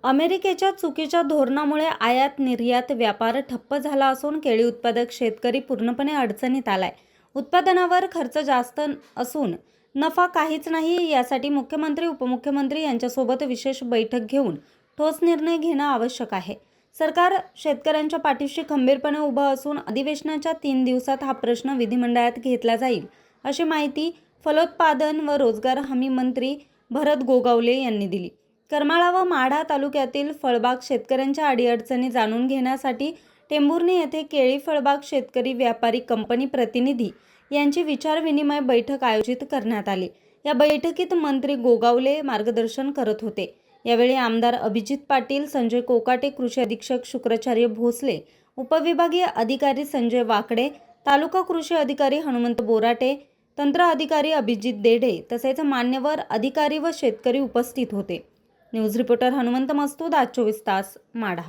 अमेरिकेच्या चुकीच्या धोरणामुळे आयात निर्यात व्यापार ठप्प झाला असून केळी उत्पादक शेतकरी पूर्णपणे अडचणीत आलाय. उत्पादनावर खर्च जास्त असून नफा काहीच नाही. यासाठी मुख्यमंत्री उपमुख्यमंत्री यांच्यासोबत विशेष बैठक घेऊन ठोस निर्णय घेणं आवश्यक आहे. सरकार शेतकऱ्यांच्या पाठीशी खंबीरपणे उभं असून अधिवेशनाच्या 3 दिवसात हा प्रश्न विधिमंडळात घेतला जाईल, अशी माहिती फलोत्पादन व रोजगार हमी मंत्री भरत गोगावले यांनी दिली. करमाळा व माढा तालुक्यातील फळबाग शेतकऱ्यांच्या अडीअडचणी जाणून घेण्यासाठी टेंभुर्णी येथे केळी फळबाग शेतकरी व्यापारी कंपनी प्रतिनिधी यांची विचारविनिमय बैठक आयोजित करण्यात आली. या बैठकीत मंत्री गोगावले मार्गदर्शन करत होते. यावेळी आमदार अभिजित पाटील, संजय कोकाटे, कृषी अधीक्षक शुक्राचार्य भोसले, उपविभागीय अधिकारी संजय वाकडे, तालुका कृषी अधिकारी हनुमंत बोराटे, तंत्र अधिकारी अभिजित देढे तसेच मान्यवर अधिकारी व शेतकरी उपस्थित होते. न्यूज रिपोर्टर हनुमंत मस्तूद, आज 24 तास, माढा.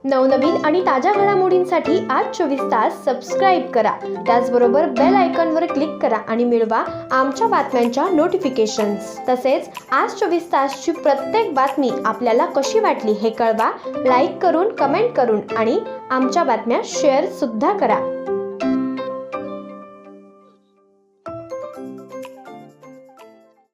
नवनवीन आणि ताज्या घडामोडींसाठी आज 24 तास सबस्क्राईब करा. त्याचबरोबर बेल आयकॉनवर क्लिक करा आणि मिळवा आमच्या बातम्यांच्या नोटिफिकेशन्स. तसेच आज 24 तासची प्रत्येक बातमी आपल्याला कशी वाटली हे कळवा. लाईक करून, कमेंट करून आणि आमच्या बातम्या शेअर सुद्धा करा.